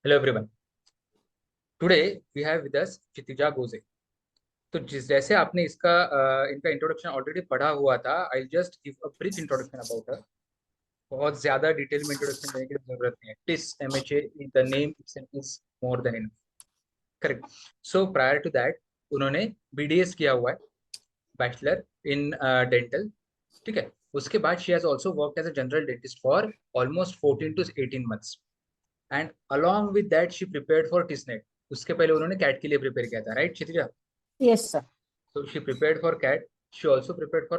Hello everyone. Today we have with us Kshitija Goze. तो जिस जैसे आपने इनका इंट्रोडक्शन ऑलरेडी पढ़ा हुआ था, I just give a brief introduction about her. बहुत ज्यादा डिटेल में इंट्रोडक्शन देने की जरूरत नहीं है. TISS MHA the name itself is more than enough. Correct. So prior to that उन्होंने बीडीएस किया हुआ है, बैचलर इन डेंटल. ठीक है. उसके बाद she has also worked as a general dentist for almost 14 to 18 months. And along with that she prepared for TISNET. उसके पहले उन्होंने कैट के लिए प्रिपेयर किया था, right Kshitija? Yes, sir. So she prepared for CAT. She also prepared for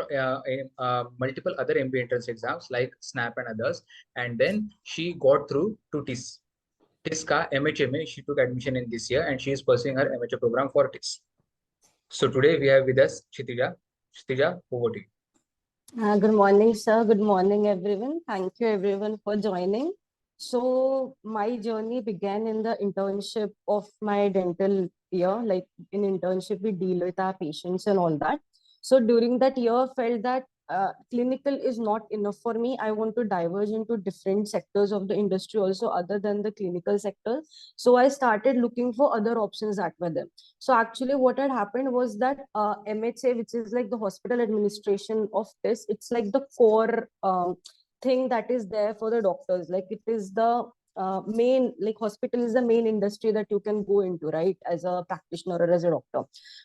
multiple other MBA entrance exams like SNAP and others. And then she got through to TIS. TIS ka MHA mein she took admission in this year and she is pursuing her MHA program for TIS. So today we have with us Kshitija. Kshitija, over to you. Good morning, sir. Good morning, everyone. Thank you, everyone, for joining. So my journey began in the internship of my dental year. Like in internship, we deal with our patients and all that. So during that year, I felt that clinical is not enough for me. I want to diverge into different sectors of the industry also other than the clinical sector. So I started looking for other options that were there. So actually what had happened was that MHA, which is like the hospital administration of this, it's like the core thing that is there for the doctors. Like it is the main, like hospital is the main industry that you can go into, right, as a practitioner or as a doctor.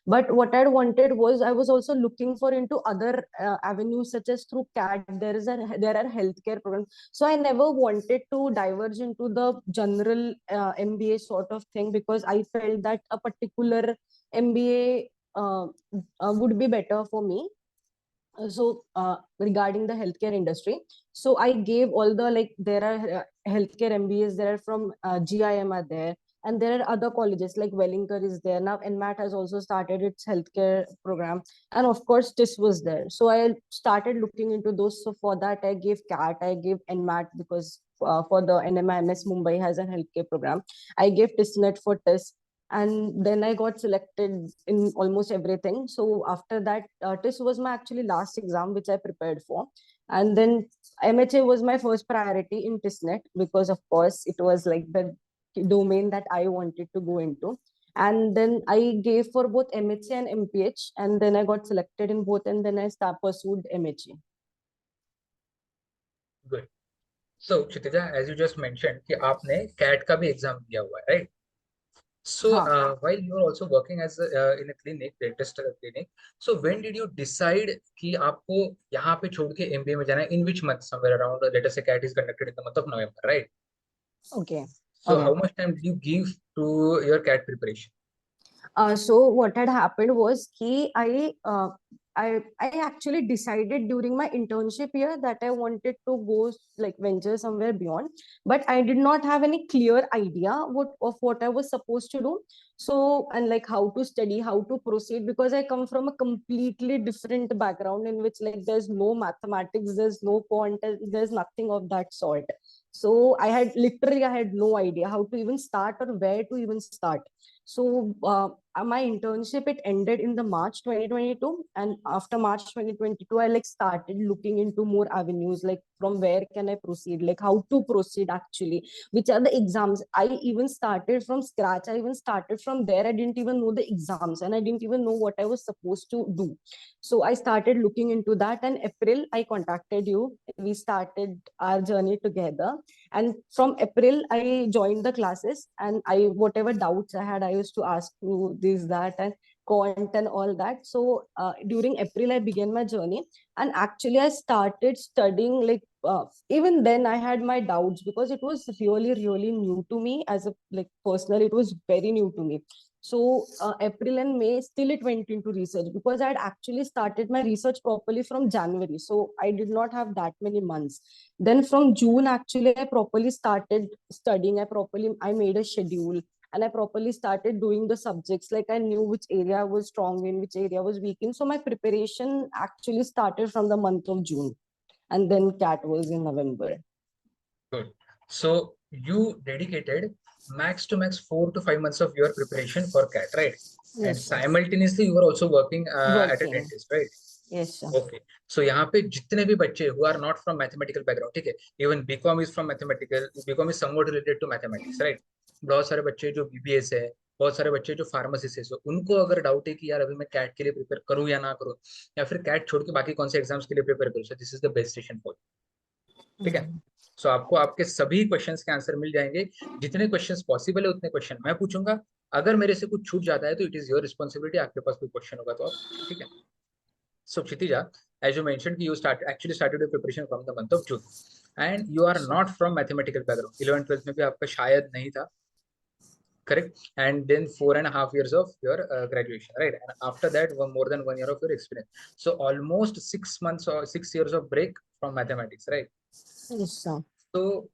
But what I wanted was, I was also looking for into other avenues such as through CAT. There are healthcare programs. So I never wanted to diverge into the general MBA sort of thing, because I felt that a particular MBA would be better for me. So regarding the healthcare industry, so I gave all the, like, there are healthcare MBAs, there are from GIM are there, and there are other colleges like Wellinger is there now, and NMAT has also started its healthcare program, and of course this was there. So I started looking into those. So for that I gave CAT, I gave NMAT, because for the NMIMS Mumbai has a healthcare program. I gave TISNET for test, and then I got selected in almost everything. So after that, TIS was my actually last exam which I prepared for, and then MHA was my first priority in TISNET, because of course it was like the domain that I wanted to go into. And then I gave for both MHA and MPH, and then I got selected in both, and then I pursued MHA. Good. So Kshitija, as you just mentioned कि आपने CAT का भी exam दिया हुआ है, right? So हाँ. while you are also working as in a clinic, dentist clinic, so when did you decide कि आपको यहाँ पे छोड़ के MBA में जाना है? In which month? Somewhere around, let us say CAT is conducted in the month of November, right? Okay. So how much time did you give to your CAT preparation? So what had happened was I actually decided during my internship year that I wanted to go, like, venture somewhere beyond, but I did not have any clear idea of what I was supposed to do. So, and like how to study, how to proceed, because I come from a completely different background in which, like, there's no mathematics, there's no quant, there's nothing of that sort. So I had no idea how to even start or where to even start. So my internship, it ended in the March 2022, and after March 2022 I like started looking into more avenues, like from where can I proceed, like how to proceed actually, which are the exams. I even started from scratch. I even started from there. I didn't even know the exams, and I didn't even know what I was supposed to do. So I started looking into that, and April I contacted you. We started our journey together, and from April I joined the classes, and I, whatever doubts I had, I used to ask you this, that, and quant and all that. So during April I began my journey, and actually I started studying, like, even then I had my doubts, because it was really new to me as a, like, personally, it was very new to me. So April and May, still it went into research, because I had actually started my research properly from January. So I did not have that many months. Then from June, actually, I properly started studying. I made a schedule, and I properly started doing the subjects. Like, I knew which area I was strong in, which area I was weak in. So my preparation actually started from the month of June, and then CAT was in November. Good. So you dedicated max to max 4 to 5 months of your preparation for CAT, right? And Yes, sir. simultaneously you were also working at a Working. dentist, right? Yes, sir. Okay. So यहाँ पे जितने भी बच्चे who are not from mathematical background, ठीक है, even BCom is from mathematical, BCom is somewhat related to mathematics, right? बहुत सारे बच्चे जो बीबीएस है, बहुत सारे बच्चे जो फार्मासिस्ट है, so उनको अगर डाउट है कि यार अभी मैं कैट के लिए प्रिपेयर करूँ या ना करूँ, या फिर कैट छोड़ के बाकी कौन से एग्जाम्स के लिए प्रिपेयर करूँ, so this is the best station for. ठीक है। सो आपको आपके सभी क्वेश्चंस के आंसर मिल जाएंगे। जितने क्वेश्चंस पॉसिबल है उतने क्वेश्चन मैं पूछूंगा। अगर मेरे से कुछ छूट जाता है तो इट इज योर रिस्पॉन्सिबिलिटी, आपके पास कोई क्वेश्चन होगा तो आप, ठीक है। So Kshitija, as you mentioned, you started your preparation from the month of June, and you are not from mathematical background. 11th 12th में भी आपका शायद नहीं था, correct? And then 4.5 years of your graduation, right? And after that, more than 1 year of your experience. So almost 6 months or 6 years of break from mathematics, right? Yes, sir. So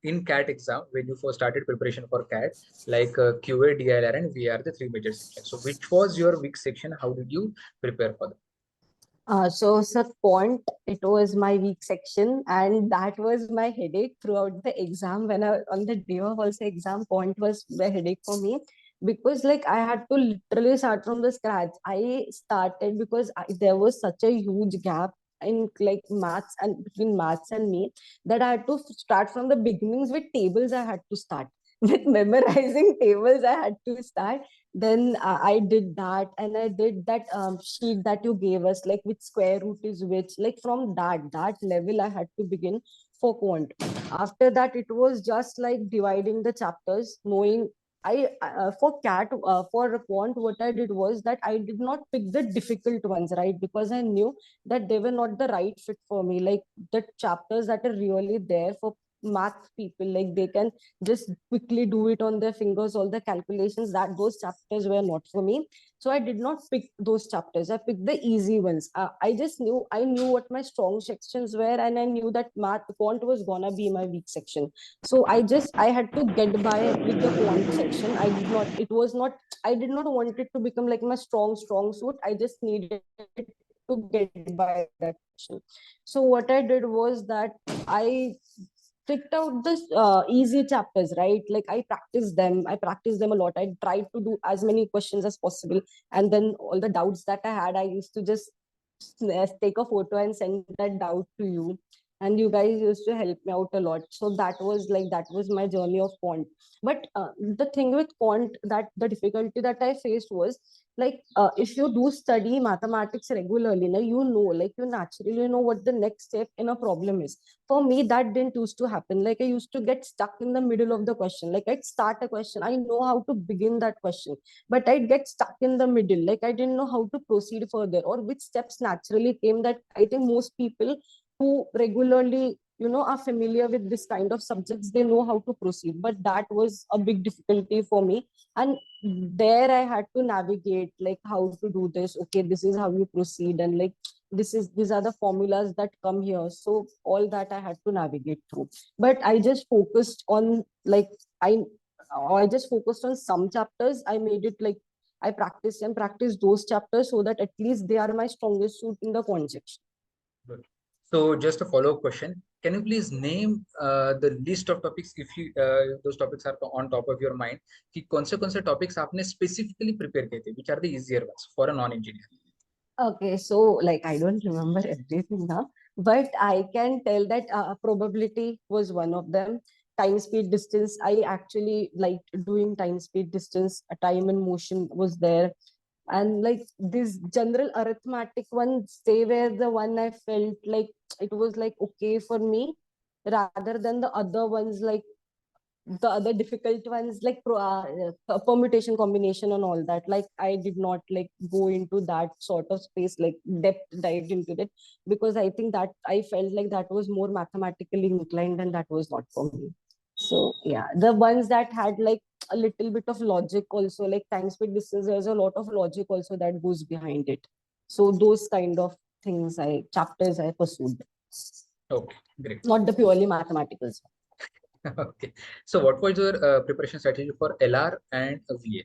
in CAT exam, when you first started preparation for CAT, like QA, DLR, and VR, the three major sections. So which was your weak section? How did you prepare for that? So, sir, quant, it was my weak section, and that was my headache throughout the exam. When I on the day of also exam, quant was the headache for me because like I had to literally start from the scratch. I started because there was such a huge gap in like maths and between maths and me that I had to start from the beginnings with tables. I had to start with memorizing tables. I had to start. Then I did that, and I did that sheet that you gave us, like which square root is which. Like from that level I had to begin for quant. After that it was just like dividing the chapters, knowing for cat for quant, what I did was that I did not pick the difficult ones, right? Because I knew that they were not the right fit for me. Like the chapters that are really there for math people, like they can just quickly do it on their fingers, all the calculations, that those chapters were not for me. So I did not pick those chapters. I picked the easy ones. I knew what my strong sections were, and I knew that math quant was gonna be my weak section. So I had to get by with the quant section. I did not want it to become like my strong suit. I just needed to get by that section. So what I did was that I picked out the easy chapters, right? Like I practiced them a lot. I tried to do as many questions as possible, and then all the doubts that I had, I used to just take a photo and send that doubt to you, and you guys used to help me out a lot. So that was my journey of quant. But the thing with quant, that the difficulty that I faced was like if you do study mathematics regularly, now you know, like you naturally know what the next step in a problem is. For me, that didn't used to happen. Like I used to get stuck in the middle of the question. Like I'd start a question, I know how to begin that question, but I'd get stuck in the middle. Like I didn't know how to proceed further or which steps naturally came. That I think most people who regularly, you know, are familiar with this kind of subjects, they know how to proceed. But that was a big difficulty for me, and there I had to navigate like how to do this. Okay, this is how you proceed, and like these are the formulas that come here. So all that I had to navigate through. But I just focused on like I just focused on some chapters. I made it like I practiced those chapters so that at least they are my strongest suit in the quant section. Good. So just a follow-up question. Can you please name the list of topics if those topics are on top of your mind? कि कौन से topics आपने specifically prepare किए थे? Which are the easier ones for a non-engineer? Okay, so like I don't remember everything now, but I can tell that probability was one of them. Time, speed, distance. I actually liked doing time, speed, distance. Time and motion was there, and like this general arithmetic ones, they were the one I felt like it was like okay for me, rather than the other ones, like the other difficult ones, like permutation, combination and all that. Like I did not like go into that sort of space, like depth dived into it, because I think that I felt like that was more mathematically inclined and that was not for me. So yeah, the ones that had like a little bit of logic also, like time, speed, distance, there's a lot of logic also that goes behind it. So those kind of chapters I pursued, Okay, great. not the purely mathematical stuff. Okay. So what was your preparation strategy for LR and VA?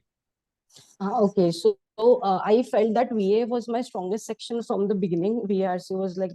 Okay, so I felt that VA was my strongest section from the beginning. VRC was like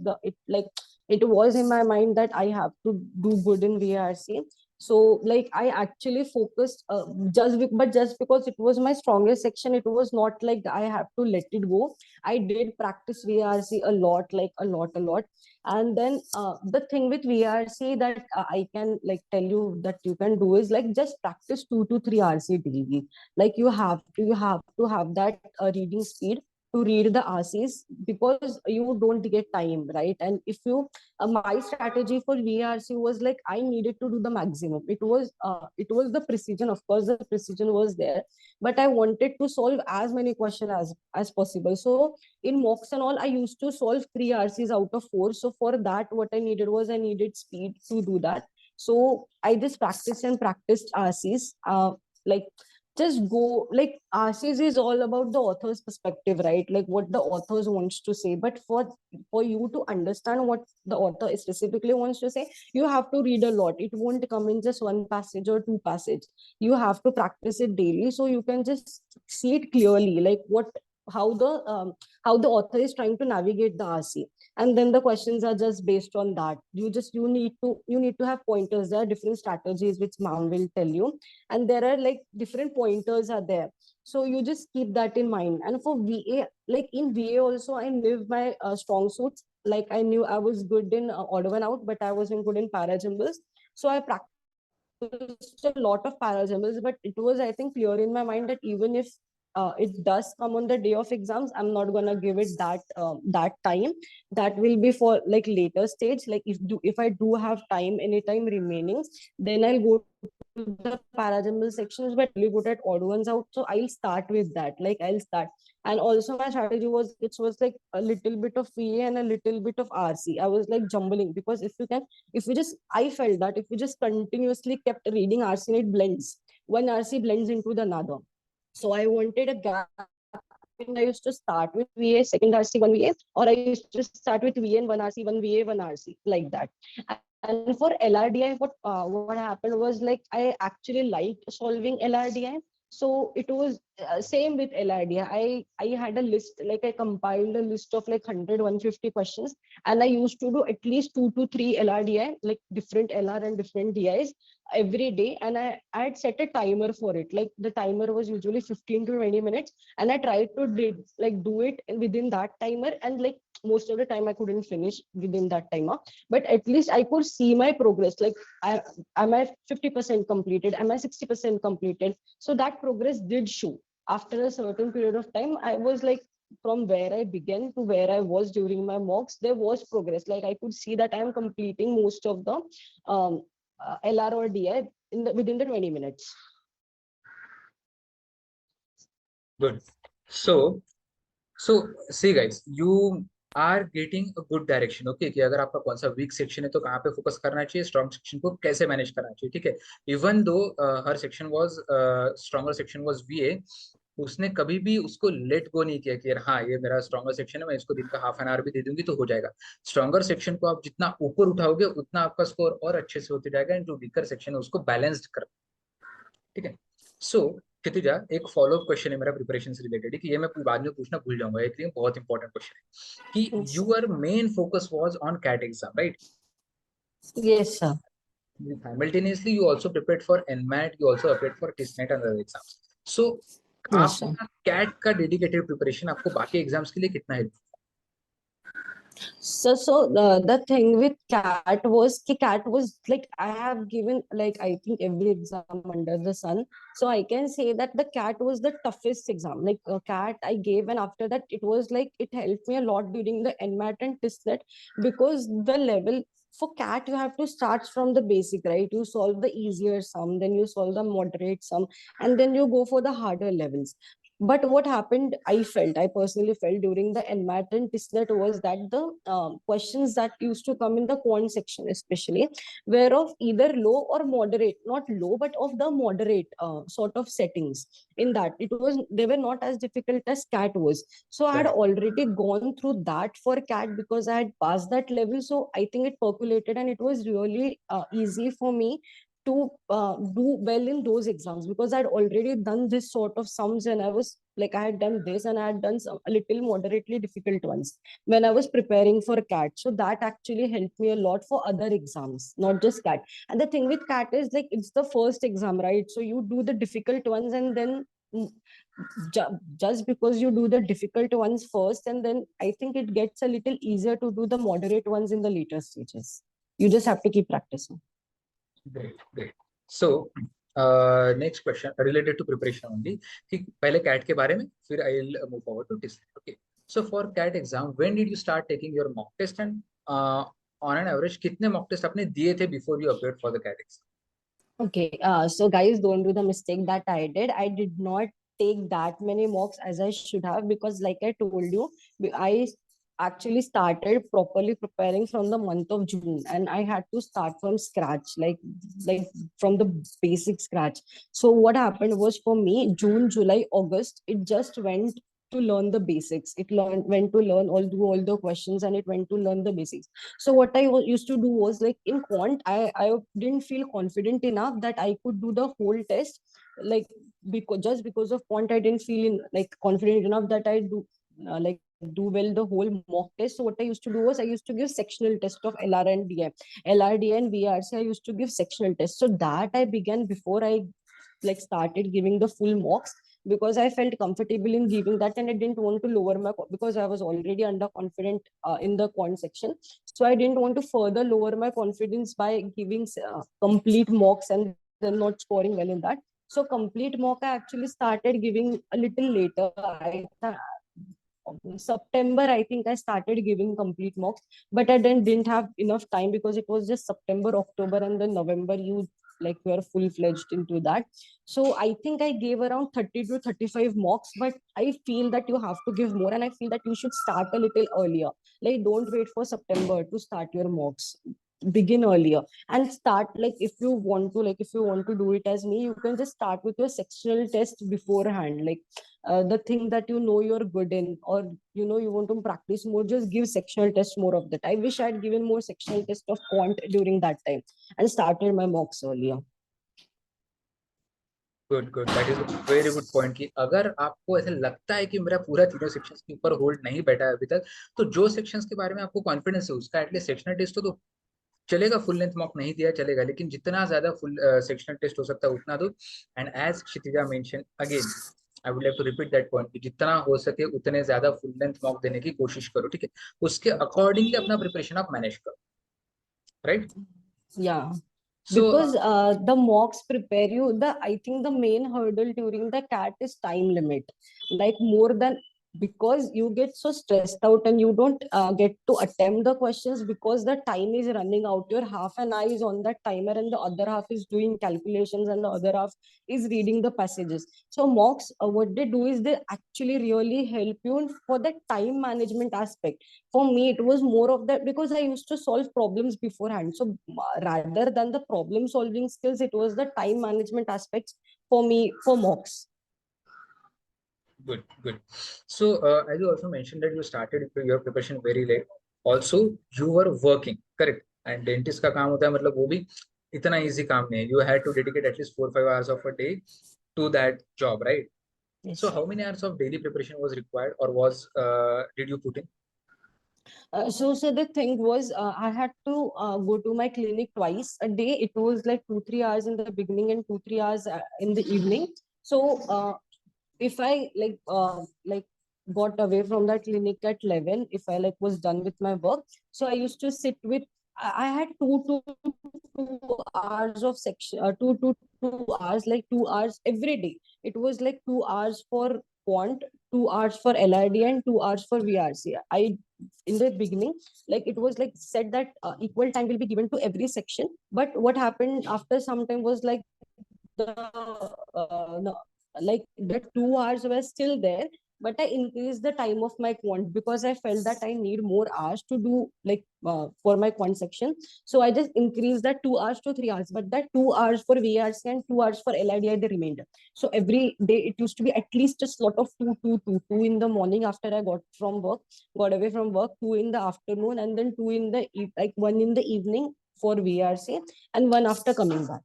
it was in my mind that I have to do good in VRC. So like I actually focused but just because it was my strongest section, it was not like I have to let it go. I did practice VRC a lot, like a lot. And then the thing with VRC that I can like tell you that you can do is like just practice 2 to 3 RC daily. Like you have to have that reading speed to read the RCs, because you don't get time, right? And if you my strategy for VRC was like I needed to do the maximum. It was the precision, of course, the precision was there, but I wanted to solve as many questions as possible. So in mocks and all, I used to solve 3 RCs out of 4. So for that, what I needed was I needed speed to do that. So I just practiced and practiced RCs. Like just go like RCs is all about the author's perspective, right? Like what the authors wants to say. But for you to understand what the author specifically wants to say, you have to read a lot. It won't come in just one passage or two passage. You have to practice it daily so you can just see it clearly, like how the how the author is trying to navigate the RC. And then the questions are just based on that. You need to have pointers. There are different strategies which ma'am will tell you, and there are like different pointers are there. So you just keep that in mind. And for VA, like in VA also, I live my strong suits. Like I knew I was good in odd one out, but I wasn't good in para jumbles. So I practiced a lot of para jumbles, but it was, I think, clear in my mind that even if it does come on the day of exams, I'm not gonna give it that time. That will be for like later stage. Like if I do have time, any time remaining, then I'll go the parajumble sections, but really good at odd ones out. So I'll start with that. Like I'll start. And also my strategy was it was like a little bit of VA and a little bit of RC. I was like jumbling, because if you just I felt that if you just continuously kept reading RC, it blends. One RC blends into the another. So I wanted a gap. I used to start with VA, second RC, one VA, or I used to start with VA and one RC, one VA, one RC, like that. And for LRDI, what happened was like I actually liked solving LRDI. So it was same with LRDI. I had a list, like I compiled a list of like 100, 150 questions, and I used to do at least 2 to 3 LRDI, like different LR and different DIs every day. And I had set a timer for it. Like the timer was usually 15 to 20 minutes, and I tried to do it within that timer. And like most of the time I couldn't finish within that timer, but at least I could see my progress. Like am I 50% completed, am I 60% completed? So that progress did show. After a certain period of time, I was like, from where I began to where I was during my mocks, there was progress. Like I could see that I am completing most of the um, LR or DI within the 20 minutes. Good. So see guys, you are getting a good direction. Okay, कि अगर आपका कौन सा week section है तो कहाँ पे focus करना चाहिए, स्ट्रॉन्ग सेक्शन को कैसे मैनेज करना चाहिए. ठीक है, even though her section was stronger section was वीए, उसने कभी भी उसको लेट गो नहीं किया कि यार हाँ ये मेरा स्ट्रॉन्गर सेक्शन है, मैं इसको दिन का हाफ एन आवर भी दे दूंगी तो हो जाएगा. स्ट्रॉन्गर सेक्शन को आप जितना ऊपर उठाओगे उतना आपका स्कोर और अच्छे से होते जाएगा, एंड जो वीकर सेक्शन है उसको बैलेंस्ड कर. ठीक है. सो क्षितिजा, एक फॉलो अप क्वेश्चन है मेरा प्रिपरेशन से रिलेटेड, कि ये मैं बाद में पूछना भूल जाऊंगा, एक बहुत इंपॉर्टेंट क्वेश्चन है कि Yes. Your main focus was on CAT exam, right? Yes, sir. Simultaneously you also prepared for NMAT, you also prepared for TISNET and other exams. So Yes, sir. आपका कैट का dedicated preparation आपको बाकी exams के लिए कितना help? So the thing with cat was like I have given like I think every exam under the sun. So I can say that the cat was the toughest exam. Like cat I gave, and after that it was like it helped me a lot during the NMAT and TISNET, because the level for cat you have to start from the basic, right? You solve the easier sum, then you solve the moderate sum, and then you go for the harder levels. But what happened, I personally felt during the NMAT and TISNET was that the questions that used to come in the quant section especially were of either low or moderate, not low but of the moderate sort of settings. In that they were not as difficult as cat was. So I had already gone through that for cat because I had passed that level. So I think it percolated, and it was really easy for me to do well in those exams, because I'd already done this sort of sums, and I was like, I had done this and I had done some a little moderately difficult ones when I was preparing for CAT. So that actually helped me a lot for other exams, not just CAT. And the thing with CAT is like it's the first exam, right? So you do the difficult ones, and then just because you do the difficult ones first, and then I think it gets a little easier to do the moderate ones in the later stages. You just have to keep practicing. Great, great. So next question related to preparation only. ठीक, पहले CAT के बारे में, फिर I'll move forward to TISLET. Okay. So for CAT exam, when did you start taking your mock test, and on an average कितने mock test आपने दिए थे before you appeared for the CAT exam? Okay, so guys, don't do the mistake that I did. I did not take that many mocks as I should have, because like I told you, I actually started properly preparing from the month of June, and I had to start from scratch, like from the basic scratch. So what happened was, for me, June, July, August, it just went to learn the basics. Went to learn all the questions, and it went to learn the basics. So what I used to do was, like in quant, I didn't feel confident enough that I could do the whole test. Like, because of quant, I didn't feel like confident enough that I do well the whole mock test. So what I used to do was, I used to give sectional test of LR and DM, LRD and VRC. I used to give sectional test. So that I began before I like started giving the full mocks, because I felt comfortable in giving that, and I didn't want to lower my, because I was already underconfident in the quant section. So I didn't want to further lower my confidence by giving complete mocks and then not scoring well in that. So complete mock I actually started giving a little later. September, I think I started giving complete mocks, but I didn't have enough time, because it was just September, October, and then November. You are full-fledged into that. So I think I gave around 30 to 35 mocks, but I feel that you have to give more, and I feel that you should start a little earlier. Like, don't wait for September to start your mocks. Begin earlier and start, like if you want to do it as me, you can just start with your sectional test beforehand. Like the thing that you're good in, or you want to practice more, just give sectional test more of that. I wish I'd given more sectional test of quant during that time and started my mocks earlier. Good good, that is a very good point कि अगर आपको ऐसा लगता है कि मेरा पूरा तीनों सेक्शंस के ऊपर होल्ड नहीं बैठा है अभी तक, तो जो सेक्शंस के बारे में आपको कॉन्फिडेंस है उसका एटलीस्ट सेक्शनल टेस्ट तो चलेगा, फुल लेंथ मॉक नहीं दिया चलेगा, लेकिन जितना ज्यादा फुल सेक्शनल टेस्ट हो सकता है उतना दो. And as Kshitija mention again, I would like to repeat that point कि जितना हो सके उतने ज्यादा फुल लेंथ मॉक देने की कोशिश करो, ठीक है? उसके अकॉर्डिंगली अपना प्रिपरेशन आप मैनेज करो, right? Yeah, so because the mocks prepare you. I think the main hurdle during the CAT is time limit. Like, more than, because you get so stressed out and you don't get to attempt the questions, because the time is running out. Your half an eye is on that timer, and the other half is doing calculations, and the other half is reading the passages. So mocks, what they do is, they actually really help you for the time management aspect. For me, it was more of that, because I used to solve problems beforehand. So rather than the problem solving skills, it was the time management aspects for me for mocks. good, good. So as you also mentioned that you started your preparation very late, also you were working, correct? And dentist का काम होता है, मतलब वो भी इतना easy काम नहीं है. You had to dedicate at least 4 or 5 hours of a day to that job, right? Yes. So how many hours of daily preparation was required, or was did you put in? So the thing was, I had to go to my clinic twice a day. It was like 2-3 hours in the beginning and 2-3 hours in the evening. So if I got away from that clinic at 11, if I was done with my work, so I used to sit with. I had 2 hours of section, 2 to 2 hours, like 2 hours every day. It was like 2 hours for quant, 2 hours for LRD, and 2 hours for VRC. In the beginning, like it was like said that equal time will be given to every section. But what happened after some time was like the no, like the 2 hours were still there, but I increased the time of my quant, because I felt that I need more hours to do for my quant section. So I just increased that 2 hours to 3 hours, but that 2 hours for VRC and 2 hours for LID are the remainder. So every day it used to be at least a slot of two in the morning after I got away from work, 2 in the afternoon, and then 2 in the one in the evening for VRC, and one after coming back.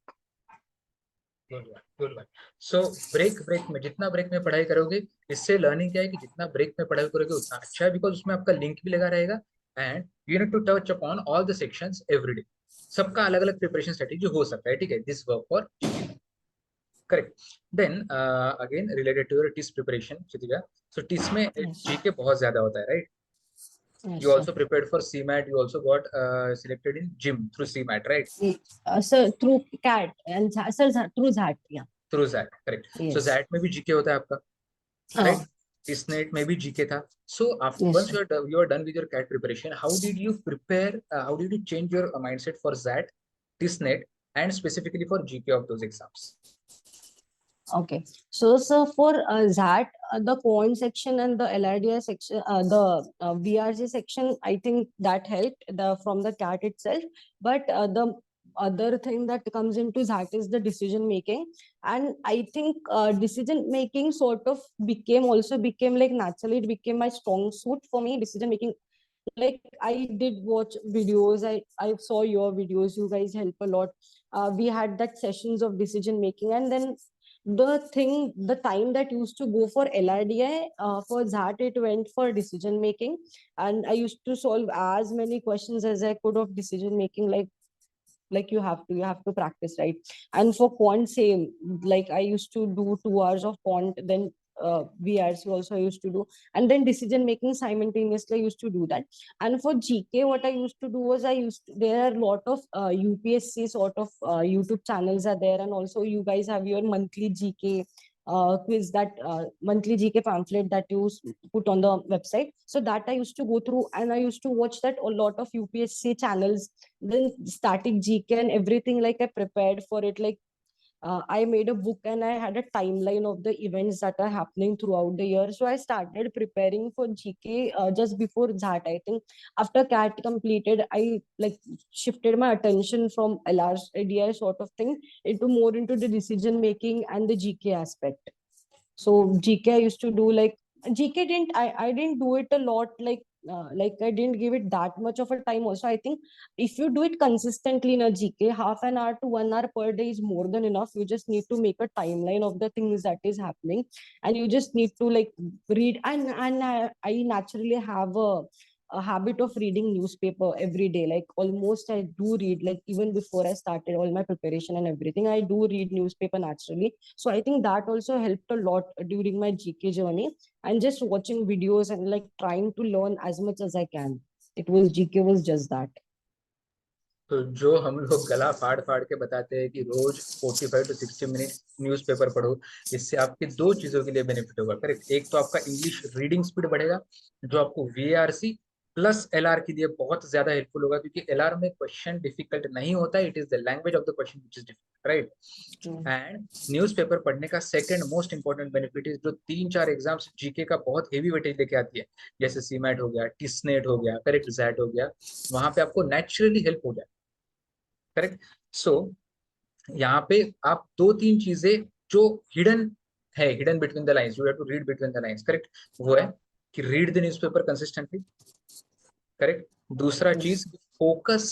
Good one. So break में जितना break में पढ़ाई करोगे, इससे learning क्या है कि जितना ब्रेक में पढ़ाई करोगे उतना अच्छा है, बिकॉज उसमें आपका लिंक भी लगा रहेगा and you need to touch upon all the sections every day. सबका अलग अलग प्रिपरेशन स्ट्रेटेजी हो सकता है, ठीक है, this work for correct. Then again related to your TISS preparation Kshitija, so TISS में Yes, जीके बहुत ज्यादा होता है, right? yes, You sir. also prepared for CMAT, you also got selected in gym through CMAT, right? Sir, through CAT and sir, through that, yeah. Through ZAT, correct. So Yes. ZAT में भी GK होता है आपका, right? हाँ. TISNET में भी GK था. So after Yes, once sir. you are done with your CAT preparation, how did you prepare? How did you change your mindset for ZAT, TISNET, and specifically for GK of those exams? Okay. So, for that, the quant section and the LRDI section, the VRG section, I think that helped from the CAT itself. But the other thing that comes into that is the decision making, and I think decision making sort of became like naturally it became my strong suit for me. Decision making, like I did watch videos, I saw your videos, you guys help a lot. We had that sessions of decision making, and then the time that used to go for LRDI, for that it went for decision making, and I used to solve as many questions as I could of decision making, like you have to practice, right? And for quant same, like I used to do 2 hours of quant, then VRC also I used to do, and then decision making simultaneously I used to do that. And for GK, what I used to do was there are a lot of UPSC sort of YouTube channels are there, and also you guys have your monthly GK quiz, that monthly GK pamphlet that you put on the website. So that I used to go through, and I used to watch that a lot of UPSC channels, then static GK and everything. Like I prepared for it, like I made a book and I had a timeline of the events that are happening throughout the year. So I started preparing for GK just before that. I think after CAT completed, I like shifted my attention from LRDI sort of thing into more into the decision making and the GK aspect. So GK I used to do, like GK didn't I didn't do it a lot, like I didn't give it that much of a time also. I think if you do it consistently in a GK, half an hour to 1 hour per day is more than enough. You just need to make a timeline of the things that is happening, and you just need to like read, and I naturally have a habit of reading newspaper every day. Like almost I do read, like even before I started all my preparation and everything, I do read newspaper naturally. So I think that also helped a lot during my GK journey, and just watching videos and like trying to learn as much as I can. It was GK was just that. तो जो हम लोग गला फाड़ फाड़ के बताते हैं कि रोज 45 to 60 मिनट न्यूज़पेपर पढ़ो, इससे आपके दो चीजों के लिए बेनिफिट होगा, करेक्ट। एक तो आपका इंग्लिश रीडिंग स्पीड बढ़ेगा, जो आपको VARC प्लस LR के लिए बहुत ज्यादा हेल्पफुल होगा, क्योंकि LR में क्वेश्चन डिफिकल्ट नहीं होता, it is the language of the question which is difficult, right. And newspaper पढ़ने का second most important benefit is जो 3-4 एग्जाम्स जीके का बहुत हेवी वेटेज लेके आती है, जैसे सीमैट हो गया, टिसनेट हो गया, करेक्ट, जैट हो गया, वहां पे आपको नेचुरली हेल्प हो जाए, करेक्ट। सो यहाँ पे आप 2-3 चीजें जो हिडन है, hidden between the lines, you have to read between the lines, correct, वो है कि read the newspaper consistently, correct. दूसरा चीज, focus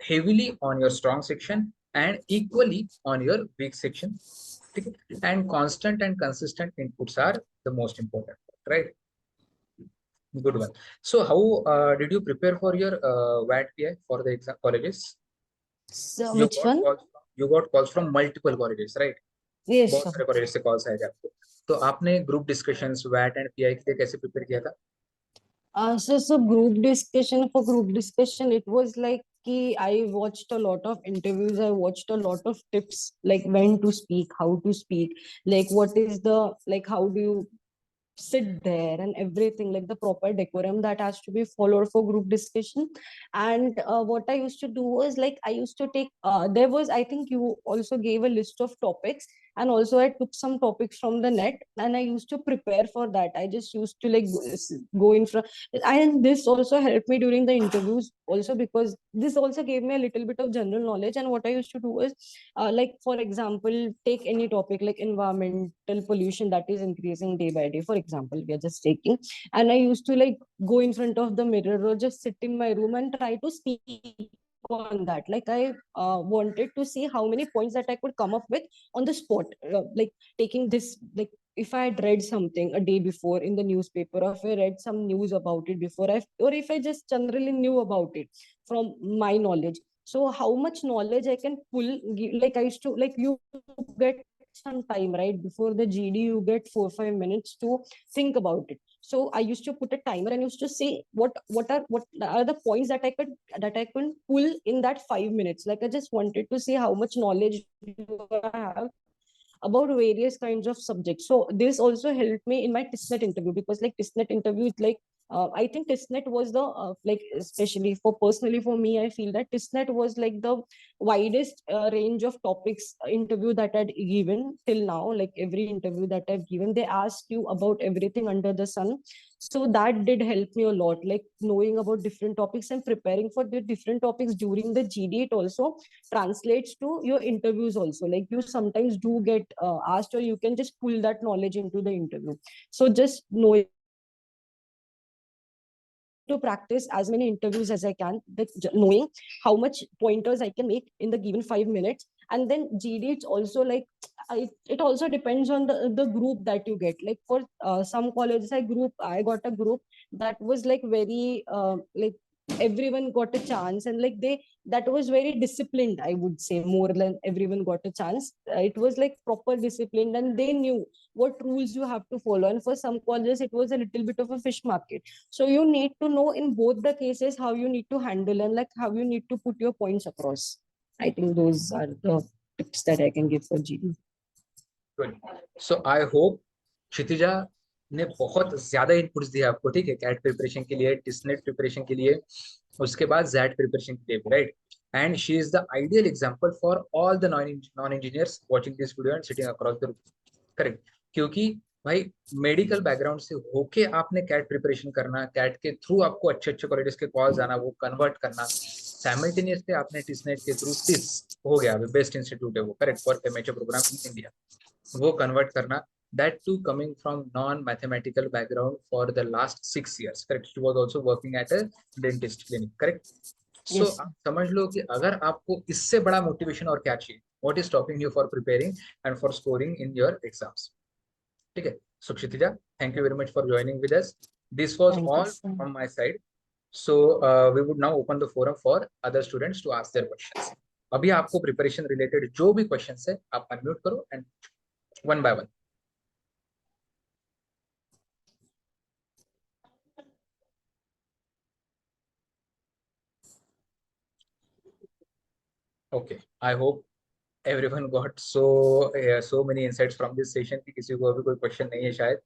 heavily on your strong section and equally on your weak section, ठीक है। And constant and consistent inputs are the most important, right. Good one. So how did you prepare for your VAT PI for the exam colleges? So You which got one? calls, you got calls from multiple colleges, right? Yes, बहुत sir. सारे college से calls आएगा आपको, तो आपने group discussions वैट and PI के लिए कैसे प्रिपेयर किया था? So group discussion, it was like I watched a lot of interviews. I watched a lot of tips, like when to speak, how to speak, like what is the, like how do you sit there and everything, like the proper decorum that has to be followed for group discussion. And what I used to do was, like I used to take there was, I think you also gave a list of topics, and also I took some topics from the net, and I used to prepare for that. I just used to like go in front, and this also helped me during the interviews also, because this also gave me a little bit of general knowledge. And what I used to do is, like for example, take any topic like environmental pollution that is increasing day by day, for example, we are just taking, and I used to like go in front of the mirror or just sit in my room and try to speak on that. Like I wanted to see how many points that I could come up with on the spot. Like taking this, like if I had read something a day before in the newspaper, or if I read some news about it before, or if I just generally knew about it from my knowledge. So how much knowledge I can pull, like I used to, like you get some time, right? Before the GD, you get 4 or 5 minutes to think about it. So I used to put a timer and used to say what are the points that I could pull in that 5 minutes. Like I just wanted to see how much knowledge do I have about various kinds of subjects. So this also helped me in my TISNET interview, because like TISNET interview is like, I think TISNET was the like, especially for personally for me, I feel that TISNET was like the widest range of topics interview that I'd given till now. Like every interview that I've given, they ask you about everything under the sun. So that did help me a lot, like knowing about different topics and preparing for the different topics during the GD. It also translates to your interviews also. Like you sometimes do get asked, or you can just pull that knowledge into the interview. So just knowing to practice as many interviews as I can, knowing how much pointers I can make in the given 5 minutes. And then GD, it's also like, it also depends on the group that you get. Like for some colleges, I got a group that was like very like everyone got a chance, and like that was very disciplined, I would say. More than everyone got a chance, it was like proper disciplined, and they knew what rules you have to follow. And for some colleges, it was a little bit of a fish market. So you need to know in both the cases how you need to handle, and like how you need to put your points across. I think those are the tips that I can give for GD. Good. So I hope Kshitija ने बहुत ज्यादा inputs दिए आपको, ठीक है, cat preparation के लिए, टिस्नेट preparation के लिए, उसके बाद जैट प्रिपरेशन के लिए, right? And she is the ideal example for all the non engineers watching this video and sitting across the room, correct? क्योंकि भाई मेडिकल बैकग्राउंड से होके आपने कैट प्रिपरेशन करना, कैट के थ्रू आपको अच्छे अच्छे कॉलेजेस के कॉल्स आना, वो कन्वर्ट करना, साइमल्टेनियसली आपने टिस्नेट के थ्रू टिस हो गया, बेस्ट इंस्टीट्यूट है वो, correct, for MHA programme in India, वो कन्वर्ट करना, that too coming from non-mathematical background for the last 6 years, correct? She was also working at a dentist clinic, correct? So Yes. आप समझ लो कि अगर आपको इससे बड़ा मोटिवेशन और क्या चाहिए, what is stopping you for preparing and for scoring in your exams? ठीक है? So Kshitija, thank you very much for joining with us. This was Thank you, all sir. from my side. So we would now open the forum for other students to ask their questions. अभी आपको preparation related जो भी questions है आप unmute करो and one by one. Okay, I hope everyone got so many insights from this session कि किसी को अभी कोई क्वेश्चन नहीं है शायद.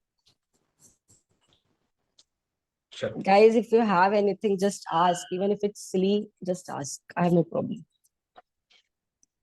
Sure. Guys, if you have anything, just ask. Even if it's silly, just ask. I have no problem.